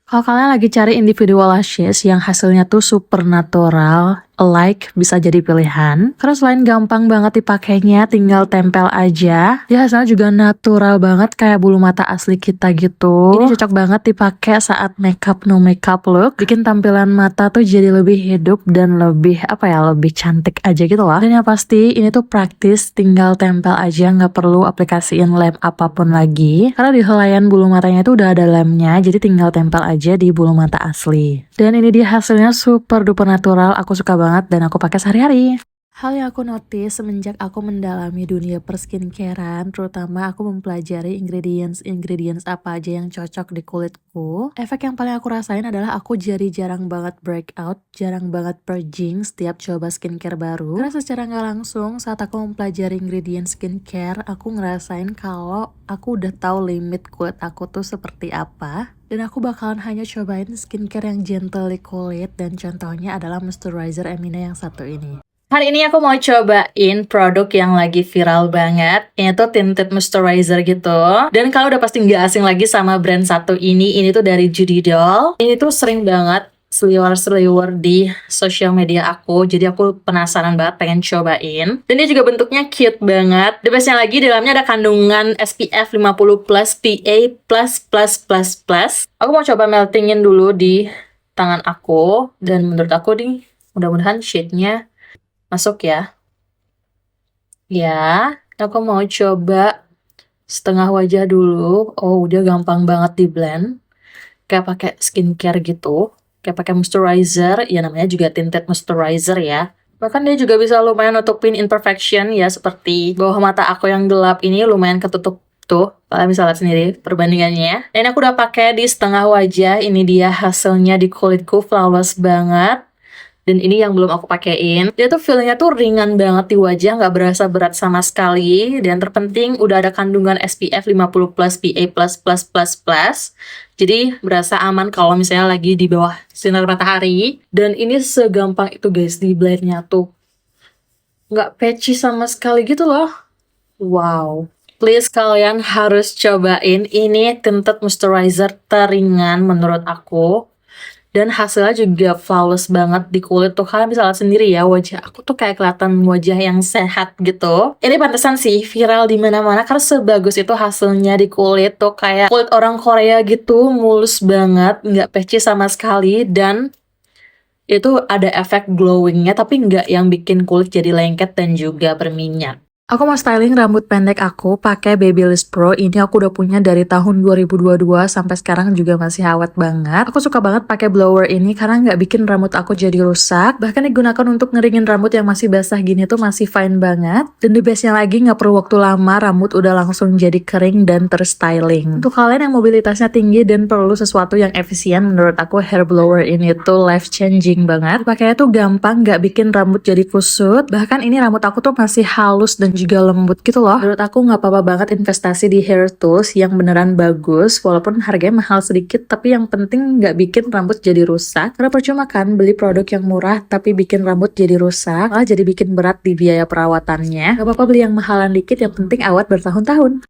Kalau kalian lagi cari individual lashes yang hasilnya tuh super natural, like bisa jadi pilihan. Karena selain gampang banget dipakainya, tinggal tempel aja. Dia hasilnya juga natural banget kayak bulu mata asli kita gitu. Ini cocok banget dipakai saat makeup no makeup look. Bikin tampilan mata tuh jadi lebih hidup dan lebih lebih cantik aja gitu loh. Dan yang pasti ini tuh praktis, tinggal tempel aja, nggak perlu aplikasiin lem apapun lagi. Karena di helaian bulu matanya tuh udah ada lemnya, jadi tinggal tempel aja di bulu mata asli. Dan ini dia hasilnya super duper natural, aku suka banget dan aku pakai sehari-hari. Hal yang aku notice semenjak aku mendalami dunia perskincarean, terutama aku mempelajari ingredients apa aja yang cocok di kulitku. Efek yang paling aku rasain adalah aku jadi jarang banget breakout, jarang banget purging setiap coba skincare baru. Karena secara nggak langsung saat aku mempelajari ingredients skincare, aku ngerasain kalau aku udah tahu limit kulit aku tuh seperti apa. Dan aku bakalan hanya cobain skincare yang gentle di kulit, dan contohnya adalah moisturizer Emina yang satu ini. Hari ini aku mau cobain produk yang lagi viral banget. Ini tuh tinted moisturizer gitu. Dan kalau udah pasti nggak asing lagi sama brand satu ini tuh dari Judy Doll. Ini tuh sering banget seliwer-seliwer di sosial media aku. Jadi aku penasaran banget pengen cobain. Dan dia juga bentuknya cute banget. The bestnya lagi di dalamnya ada kandungan SPF 50+, PA+++++. Aku mau coba meltingin dulu di tangan aku. Dan menurut aku nih, mudah-mudahan shade-nya masuk ya. Ya, aku mau coba setengah wajah dulu. Oh, udah gampang banget di blend. Kayak pakai skincare gitu. Kayak pakai moisturizer, ya namanya juga tinted moisturizer ya. Bahkan dia juga bisa lumayan nutupin imperfection ya, seperti bawah mata aku yang gelap ini lumayan ketutup tuh. Kalian bisa lihat sendiri perbandingannya. Dan aku udah pakai di setengah wajah. Ini dia hasilnya di kulitku, flawless banget. Dan ini yang belum aku pakein. Dia tuh feelnya tuh ringan banget di wajah, nggak berasa berat sama sekali. Dan terpenting udah ada kandungan SPF 50+, PA++++. Jadi berasa aman kalau misalnya lagi di bawah sinar matahari. Dan ini segampang itu guys, di blendnya tuh nggak patchy sama sekali gitu loh. Wow. Please kalian harus cobain. Ini tinted moisturizer teringan menurut aku. Dan hasilnya juga flawless banget di kulit tuh. Kalian bisa lihat sendiri ya, wajah aku tuh kayak kelihatan wajah yang sehat gitu. Ini pantesan sih viral di mana-mana karena sebagus itu hasilnya di kulit tuh, kayak kulit orang Korea gitu, mulus banget, nggak patchy sama sekali, dan itu ada efek glowingnya tapi nggak yang bikin kulit jadi lengket dan juga berminyak. Aku mau styling rambut pendek aku pakai Babyliss Pro. Ini aku udah punya dari tahun 2022 sampai sekarang juga masih awet banget. Aku suka banget pakai blower ini karena nggak bikin rambut aku jadi rusak. Bahkan digunakan untuk ngeringin rambut yang masih basah gini tuh masih fine banget. Dan the bestnya lagi nggak perlu waktu lama, rambut udah langsung jadi kering dan terstyling. Untuk kalian yang mobilitasnya tinggi dan perlu sesuatu yang efisien, menurut aku hair blower ini tuh life changing banget. Pakainya tuh gampang, nggak bikin rambut jadi kusut. Bahkan ini rambut aku tuh masih halus dan juga lembut gitu loh. Menurut aku nggak apa-apa banget investasi di hair tools yang beneran bagus, walaupun harganya mahal sedikit, tapi yang penting nggak bikin rambut jadi rusak. Karena percuma kan beli produk yang murah tapi bikin rambut jadi rusak, malah jadi bikin berat di biaya perawatannya. Nggak apa-apa beli yang mahalan dikit, yang penting awet bertahun-tahun.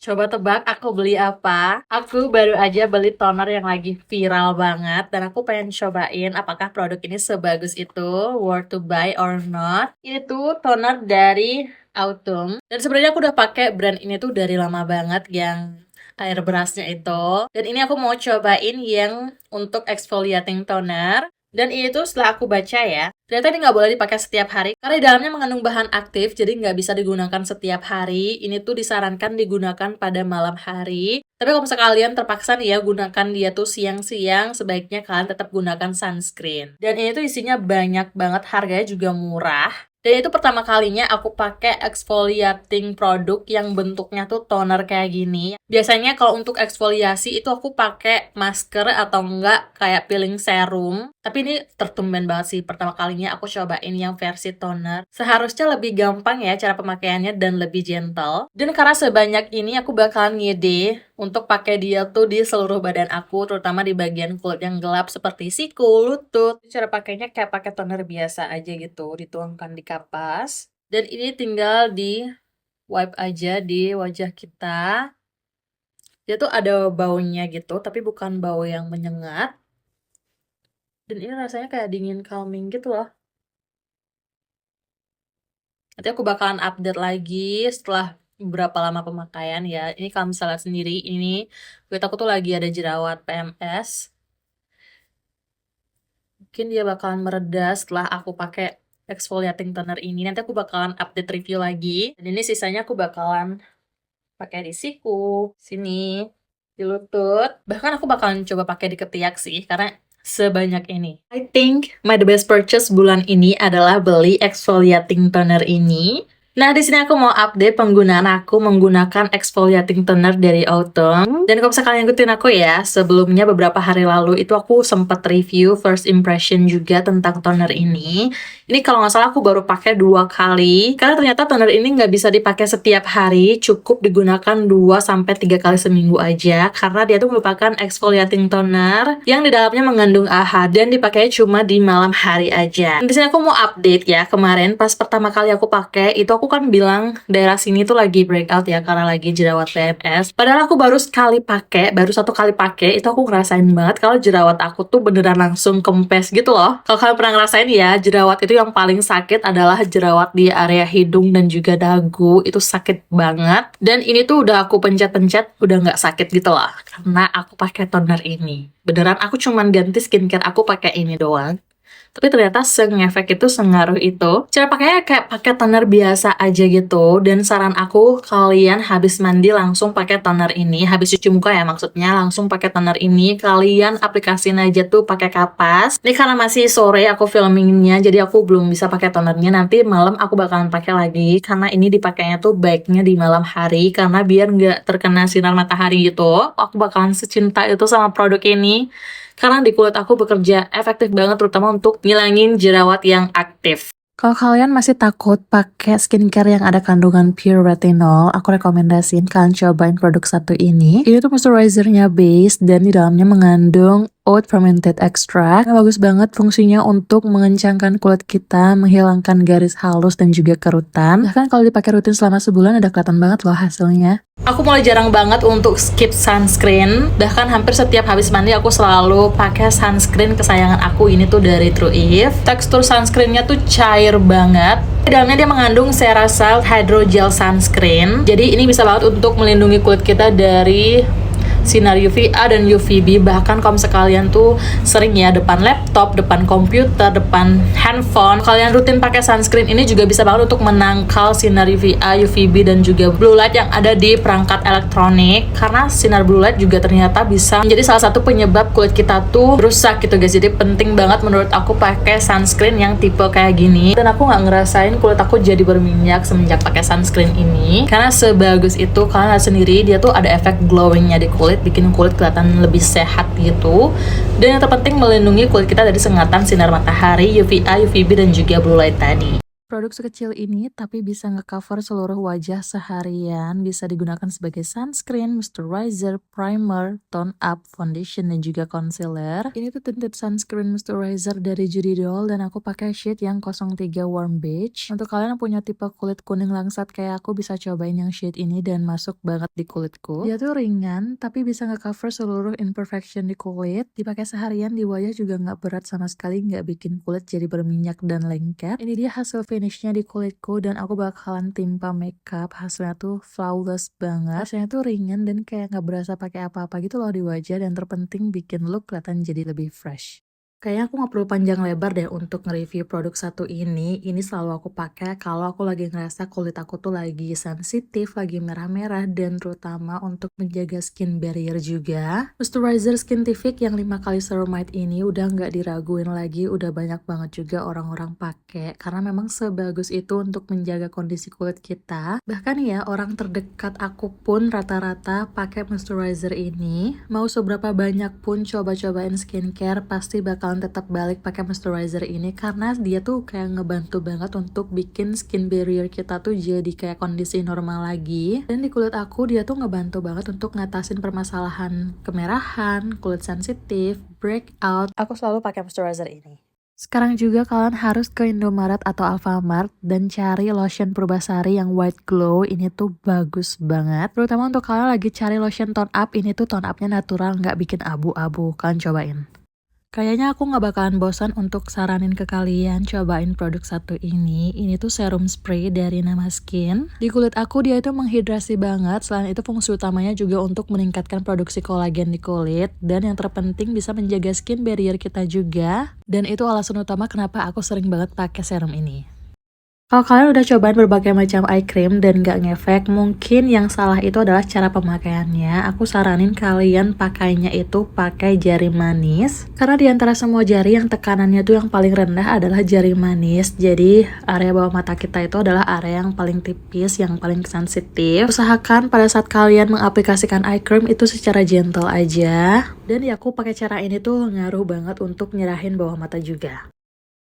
Coba tebak aku beli apa? Aku baru aja beli toner yang lagi viral banget, dan aku pengen cobain apakah produk ini sebagus itu, worth to buy or not. Ini tuh toner dari Autumn. Dan sebenarnya aku udah pakai brand ini tuh dari lama banget, yang air berasnya itu. Dan ini aku mau cobain yang untuk exfoliating toner. Dan ini tuh setelah aku baca ya, ternyata ini nggak boleh dipakai setiap hari karena di dalamnya mengandung bahan aktif, jadi nggak bisa digunakan setiap hari. Ini tuh disarankan digunakan pada malam hari. Tapi kalau misalnya kalian terpaksa nih ya gunakan dia tuh siang-siang, sebaiknya kalian tetap gunakan sunscreen. Dan ini tuh isinya banyak banget, harganya juga murah. Dan itu pertama kalinya aku pakai exfoliating produk yang bentuknya tuh toner kayak gini. Biasanya kalau untuk eksfoliasi itu aku pakai masker atau enggak kayak peeling serum. Tapi ini tertumben banget sih pertama kalinya aku cobain yang versi toner. Seharusnya lebih gampang ya cara pemakaiannya dan lebih gentle. Dan karena sebanyak ini aku bakalan ngide untuk pakai dia tuh di seluruh badan aku, terutama di bagian kulit yang gelap seperti siku, lutut. Cara pakainya kayak pakai toner biasa aja gitu, dituangkan di kapas. Dan ini tinggal di wipe aja di wajah kita. Dia tuh ada baunya gitu, tapi bukan bau yang menyengat. Dan ini rasanya kayak dingin calming gitu loh. Nanti aku bakalan update lagi setelah beberapa lama pemakaian ya. Ini kalau misalnya sendiri, ini kulit aku tuh lagi ada jerawat PMS. Mungkin dia bakalan mereda setelah aku pakai exfoliating toner ini. Nanti aku bakalan update review lagi. Dan ini sisanya aku bakalan pakai di siku, sini, di lutut. Bahkan aku bakalan coba pakai di ketiak sih, karena sebanyak ini. I think my the best purchase bulan ini adalah beli exfoliating toner ini. Nah, di sini aku mau update penggunaan aku menggunakan exfoliating toner dari Autumn. Dan kalau misalkan kalian ngikutin aku ya, sebelumnya beberapa hari lalu itu aku sempat review first impression juga tentang toner ini. Ini kalau nggak salah aku baru pakai 2 kali, karena ternyata toner ini nggak bisa dipakai setiap hari, cukup digunakan 2-3 kali seminggu aja, karena dia tuh merupakan exfoliating toner yang di dalamnya mengandung AHA dan dipakai cuma di malam hari aja. Di sini aku mau update ya, kemarin pas pertama kali aku pakai, itu aku kan bilang daerah sini tuh lagi breakout ya, karena lagi jerawat PMS. Padahal aku baru 1 kali pakai, itu aku ngerasain banget kalau jerawat aku tuh beneran langsung kempes gitu loh. Kalau kalian pernah ngerasain ya, jerawat itu yang paling sakit adalah jerawat di area hidung dan juga dagu, itu sakit banget. Dan ini tuh udah aku pencet-pencet, udah nggak sakit gitu loh, karena aku pakai toner ini. Beneran aku cuman ganti skincare aku pakai ini doang. Tapi ternyata se-ngefek itu, sengaruh itu. Cara pakainya kayak pakai toner biasa aja gitu. Dan saran aku, kalian habis mandi langsung pakai toner ini. Habis cuci muka ya maksudnya, langsung pakai toner ini. Kalian aplikasiin aja tuh pakai kapas. Ini karena masih sore aku filmingnya, jadi aku belum bisa pakai tonernya. Nanti malam aku bakalan pakai lagi. Karena ini dipakainya tuh baiknya di malam hari. Karena biar nggak terkena sinar matahari gitu. Aku bakalan secinta itu sama produk ini. Karena di kulit aku bekerja efektif banget, terutama untuk ngilangin jerawat yang aktif. Kalau kalian masih takut pakai skincare yang ada kandungan pure retinol, aku rekomendasiin kalian cobain produk satu ini. Ini tuh moisturizernya base dan di dalamnya mengandung oat fermented extract. Bagus banget fungsinya untuk mengencangkan kulit kita, menghilangkan garis halus dan juga kerutan. Bahkan kalau dipakai rutin selama sebulan udah kelihatan banget loh hasilnya. Aku mulai jarang banget untuk skip sunscreen. Bahkan hampir setiap habis mandi aku selalu pakai sunscreen kesayangan aku. Ini tuh dari Truif. Tekstur sunscreennya tuh cair banget. Di dalamnya dia mengandung Ceracell Hydrogel Sunscreen. Jadi ini bisa banget untuk melindungi kulit kita dari sinar UVA dan UVB. Bahkan kalau sekalian tuh sering ya depan laptop, depan komputer, depan handphone, kalian rutin pakai sunscreen, ini juga bisa banget untuk menangkal sinar UVA, UVB dan juga blue light yang ada di perangkat elektronik. Karena sinar blue light juga ternyata bisa menjadi salah satu penyebab kulit kita tuh rusak gitu guys. Jadi penting banget menurut aku pakai sunscreen yang tipe kayak gini. Dan aku nggak ngerasain kulit aku jadi berminyak semenjak pakai sunscreen ini. Karena sebagus itu, kalian lihat sendiri dia tuh ada efek glowingnya di kulit, bikin kulit kelihatan lebih sehat gitu. Dan yang terpenting melindungi kulit kita dari sengatan sinar matahari, UVA, UVB dan juga blue light tadi. Produk sekecil ini tapi bisa ngecover seluruh wajah seharian, bisa digunakan sebagai sunscreen, moisturizer, primer, tone up, foundation, dan juga concealer. Ini tuh tinted sunscreen moisturizer dari Judy Doll dan aku pakai shade yang 03 Warm Beige. Untuk kalian yang punya tipe kulit kuning langsat kayak aku, bisa cobain yang shade ini dan masuk banget di kulitku. Dia tuh ringan tapi bisa ngecover seluruh imperfection di kulit. Dipakai seharian di wajah juga nggak berat sama sekali, nggak bikin kulit jadi berminyak dan lengket. Ini dia hasil finishnya di kulitku dan aku bakalan timpa makeup. Hasilnya tuh flawless banget. Hasilnya tuh ringan dan kayak nggak berasa pakai apa-apa gitu loh di wajah, dan terpenting bikin look kelihatan jadi lebih fresh. Kayaknya aku nggak perlu panjang lebar deh untuk nge-review produk satu ini. Ini selalu aku pakai kalau aku lagi ngerasa kulit aku tuh lagi sensitif, lagi merah-merah, dan terutama untuk menjaga skin barrier juga. Moisturizer Skintific yang 5 kali ceramide ini udah nggak diraguin lagi, udah banyak banget juga orang-orang pakai karena memang sebagus itu untuk menjaga kondisi kulit kita. Bahkan ya, orang terdekat aku pun rata-rata pakai moisturizer ini. Mau seberapa banyak pun coba-cobain skincare, pasti bakalan tetap balik pakai moisturizer ini karena dia tuh kayak ngebantu banget untuk bikin skin barrier kita tuh jadi kayak kondisi normal lagi. Dan di kulit aku dia tuh ngebantu banget untuk ngatasin permasalahan kemerahan, kulit sensitif, breakout. Aku selalu pakai moisturizer ini. Sekarang juga kalian harus ke Indomaret atau Alfamart dan cari lotion Purbasari yang white glow. Ini tuh bagus banget. Terutama untuk kalian lagi cari lotion tone up, ini tuh tone upnya natural, nggak bikin abu-abu. Kalian cobain. Kayaknya aku nggak bakalan bosan untuk saranin ke kalian cobain produk satu ini. Ini tuh serum spray dari Nama Skin. Di kulit aku dia itu menghidrasi banget. Selain itu fungsi utamanya juga untuk meningkatkan produksi kolagen di kulit. Dan yang terpenting bisa menjaga skin barrier kita juga. Dan itu alasan utama kenapa aku sering banget pakai serum ini. Kalau kalian udah cobain berbagai macam eye cream dan gak ngefek, mungkin yang salah itu adalah cara pemakaiannya. Aku saranin kalian pakainya itu pakai jari manis. Karena di antara semua jari yang tekanannya tuh yang paling rendah adalah jari manis. Jadi area bawah mata kita itu adalah area yang paling tipis, yang paling sensitif. Usahakan pada saat kalian mengaplikasikan eye cream itu secara gentle aja. Dan ya aku pakai cara ini tuh ngaruh banget untuk nyerahin bawah mata juga.